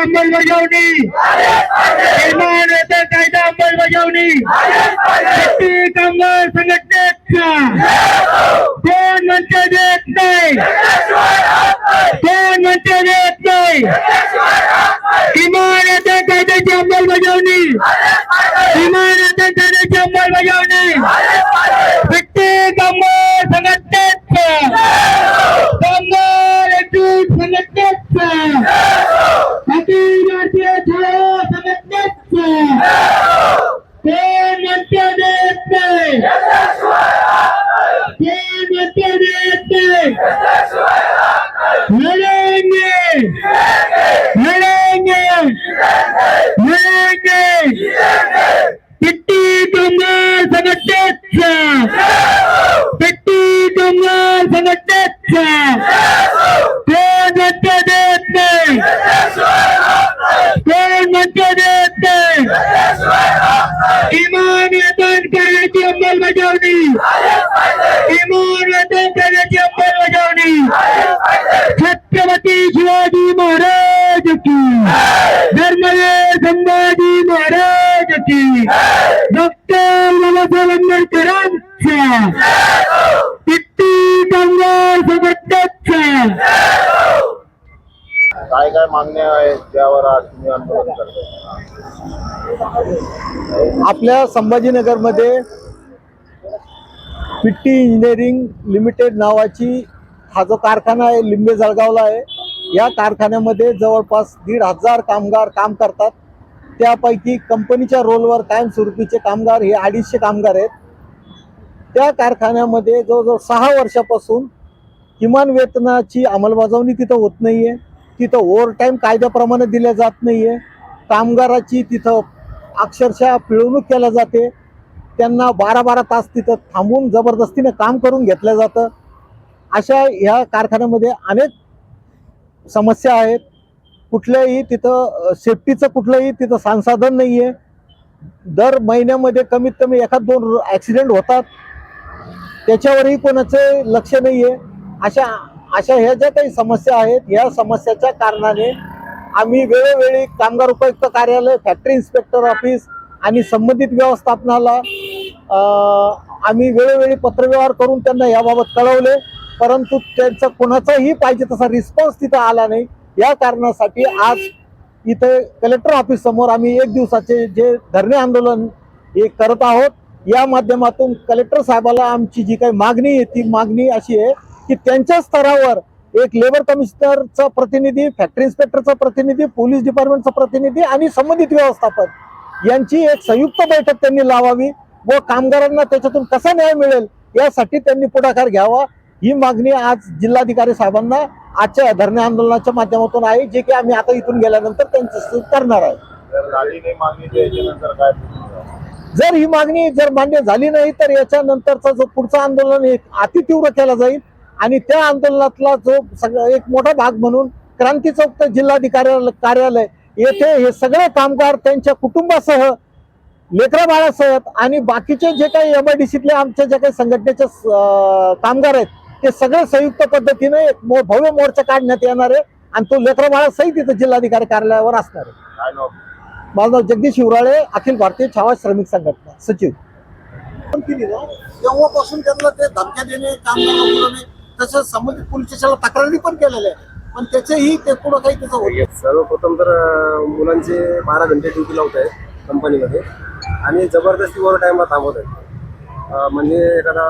अंमलबजावणी, किमान वेतन कायदा अंमलबजावणी, शेती कामगार संघटनेचा कोण म्हणते देत नाही, कोण म्हणते देत नाही. किमान वेतन कायद्याची अंमलबजावणी, किमान वेतन कायद्याची अंमलबजावणी, शेती कामगार संघटनेचा, कामगार एकजूट संघटनेचा, अखिल भारतीय छात्र संघटनेचा कोण म्हणते देत नाही, कोण म्हणते देत नाही. लढेंगे, लढेंगे, लढेंगे. पिट्टी कामगार संघटनेचा, पिट्टी कामगार संघटनेचा कोण म्हणते देत नाही, कोण म्हणते देत नाही. किमान वेतन कायद्याची अंमलबजावणी, किमान वेतन कायद्याची अंमलबजावणी. छत्रपती शिवाजी महाराज की, धर्मवीर संभाजी महाराज की, डॉक्टर बाबासाहेब आंबेडकरांचा, पिट्टी कामगार संघटनेचा. काय काय मागण्या आहेत त्यावर आज तुम्ही आंदोलन करताय? आपल्या संभाजीनगरमध्ये पिट्टी इंजिनिअरिंग लिमिटेड नावाची हा जो कारखाना आहे लिंबे जळगावला आहे. या कारखान्यामध्ये जवळपास 1,500 कामगार काम करतात. त्यापैकी कंपनीच्या रोलवर कायमस्वरूपीचे कामगार हे 250 कामगार आहेत. त्या कारखान्यामध्ये जवळजवळ 6 वर्षापासून किमान वेतनाची अंमलबजावणी तिथं होत नाही आहे. तिथं ओव्हरटाईम कायद्याप्रमाणे दिल्या जात नाही आहे. कामगाराची तिथं अक्षरशः पिळवणूक केल्या जाते. त्यांना 12-12 तास तिथं थांबून जबरदस्तीने काम करून घेतलं जातं. अशा ह्या कारखान्यामध्ये अनेक समस्या आहेत. कुठल्याही तिथं सेफ्टीचं कुठलंही तिथं संसाधन नाही आहे. दर महिन्यामध्ये कमीत कमी 1-2 ॲक्सिडेंट होतात. त्याच्यावरही कोणाचं लक्ष नाही आहे. अशा ह्या ज्या काही समस्या आहेत, या समस्याच्या कारणाने आम्ही वेळोवेळी कामगार उपायुक्त कार्यालय, फॅक्टरी इन्स्पेक्टर ऑफिस आणि संबंधित व्यवस्थापनाला आम्ही वेळोवेळी पत्रव्यवहार करून त्यांना याबाबत कळवले, परंतु त्यांचा कोणाचाही पाहिजे तसा रिस्पॉन्स तिथं आला नाही. या कारणासाठी आज इथे कलेक्टर ऑफिस समोर आम्ही 1 दिवसाचे जे धरणे आंदोलन हे करत आहोत. या माध्यमातून कलेक्टर साहेबाला आमची जी काही मागणी आहे ती मागणी अशी आहे की त्यांच्या स्तरावर एक लेबर कमिशनरचा प्रतिनिधी, फॅक्टरी इन्स्पेक्टरचा प्रतिनिधी, पोलीस डिपार्टमेंटचा प्रतिनिधी आणि संबंधित व्यवस्थापन यांची एक संयुक्त बैठक त्यांनी लावावी व कामगारांना त्याच्यातून कसा न्याय मिळेल यासाठी त्यांनी पुढाकार घ्यावा. ही मागणी आज जिल्हाधिकारी साहेबांना आजच्या धरणे आंदोलनाच्या माध्यमातून आहे, जे की आम्ही आता इथून गेल्यानंतर त्यांच्याशी करणार आहे. जर ही मागणी मान्य झाली नाही तर याच्यानंतरचा जो पुढचं आंदोलन अतितीव्र केलं जाईल आणि त्या आंदोलनातला जो एक मोठा भाग म्हणून क्रांती चौक जिल्हाधिकारी कार्यालय येथे हे सगळे कामगार त्यांच्या कुटुंबासह, लेकरा बाळासह आणि बाकीचे जे काही MIDCतले आमच्या जे काही संघटनेचे कामगार आहेत ते सगळे संयुक्त पद्धतीने एक भव्य मोर्चा काढण्यात येणार आहे आणि तो लेकरा बाळासहित इथं जिल्हाधिकारी कार्यालयावर असणार आहे. माझं नाव जगदीश शिवराळे, अखिल भारतीय छावा श्रमिक संघटना सचिव. तेव्हापासून त्यांना ते धमक्या देणे, कामगारांना बोलवणे, तसंच संबंधित पोलीस स्टेशनला तक्रारी पण केलेल्या आहे, पण त्याचेही ते पुढं काही त्याचं होत. सर्वप्रथम तर मुलांचे 12 घंटे ड्युटी लावत आहेत कंपनीमध्ये आणि जबरदस्ती ओव्हर टाईमला थांबवत आहेत. म्हणजे एखादा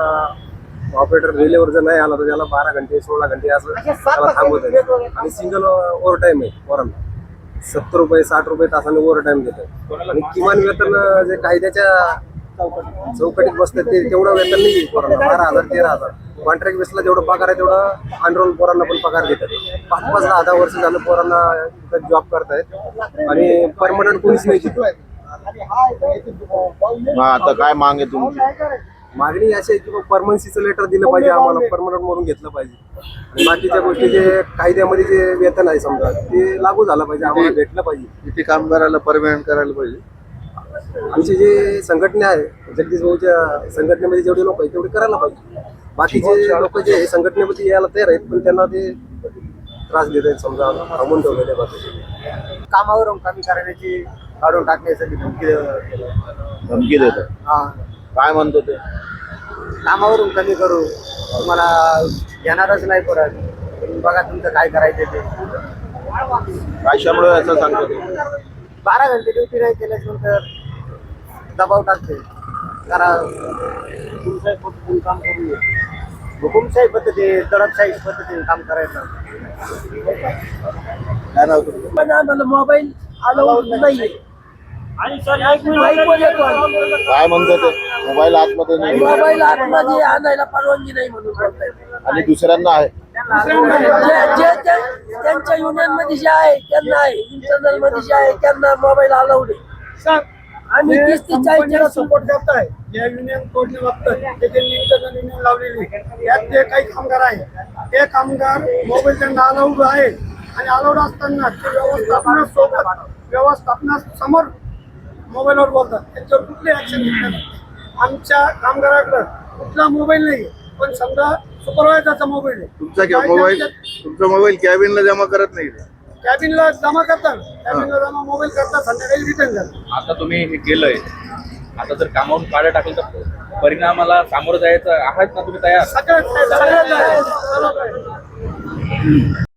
ऑपरेटर रिलेवर जर नाही आला तर त्याला 12 घंटे 16 घंटे असं त्याला थांबवत आहेत आणि सिंगल ओव्हर टाईम आहे पोरांना. 70 रुपये 60 रुपये तासाने ओव्हर टाईम देतात आणि किमान वेतन जे कायद्याच्या चौकटीत बसतात ते तेवढं वेतन नाही पोरांना. 12,000 13,000 कॉन्ट्रॅक्ट बेसला जेवढं पगार आहे तेवढं अनरोल पोरांना पण पगार देतात. 5-5 10 वर्ष झालं पोरांना तिथं जॉब करतायत आणि परमनंट कोणीच नाही तिथं. आता काय माग आहे तुमची? मागणी अशी आहे की परमनन्सीचं लेटर दिलं पाहिजे आम्हाला, परमनंट म्हणून घेतलं पाहिजे आणि बाकीच्या गोष्टी जे कायद्यामध्ये जे वेतन आहे समजा ते लागू झालं पाहिजे, आम्हाला भेटलं पाहिजे. किती कामगाराला परमनंट करायला पाहिजे? आमची जे संघटना आहे जगदीश भाऊच्या संघटनेमध्ये जेवढे लोक आहेत तेवढे करायला पाहिजे. बाकीचे लोक जे संघटनेमध्ये यायला तयार आहेत पण त्यांना ते त्रास देत आहेत, समजा थांबून ठेवलेले बस कामावरून कमी करण्याची काढून टाकण्यासाठी धमकी देत आहे. हा काय म्हणतो ते? कामावरून कमी करू, तुम्हाला घेणारच नाही परत, तुम्ही बघा तुमचं काय करायचं ते. कशामुळे असं सांगतो ते? 12 घंटे ड्युटी नाही केल्यानंतर दबाव टाकते, करा हुकुमशाही पद्धतीने काम करू नये. हुकुमशाही पद्धती, दडपशाही पद्धतीने काम करायचं. काय नाव तुमचं? पण आम्हाला मोबाईल अलाउड नाहीये. आणि सर काय म्हणतो ते? मोबाईल आतमध्ये नाही मोबाईल आतमध्ये आणायला परवानगी नाही म्हणून बोलतायत. आणि दुसऱ्यांना आहे. त्यांच्या युनियन मध्ये जे आहे त्यांना आहे, इंटरनल मध्ये जे आहे त्यांना मोबाईल अलाउड आहे. आम्ही 30 ते 40 सपोर्ट करताय या युनियन तोडणे बघतात ते त्यांनी इंटरनल युनियन लावलेली यात जे काही कामगार आहे ते कामगार मोबाईल त्यांना अलाउड आहे आणि अलाउड असताना ते व्यवस्थापनासमोर मोबाईलवर बोलतात. त्याच्यावर कुठली ऍक्शन घेतली नाही. आमच्या कामगाराकडे कुठला मोबाईल नाही, पण समजा सुपरवायझरचा मोबाईल आहे. तुमचा मोबाईल कॅबिनला जमा करत नाही. कॅबिनला जमा करतात, कॅबिनला जमा मोबाईल करतात, संध्याकाळी रिटर्न करतात. आता तुम्ही हे केलंय, आता जर कामावरून काढा टाकलं तर परिणामाला सामोरं जायचं आहात ना तुम्ही तयार? सगळं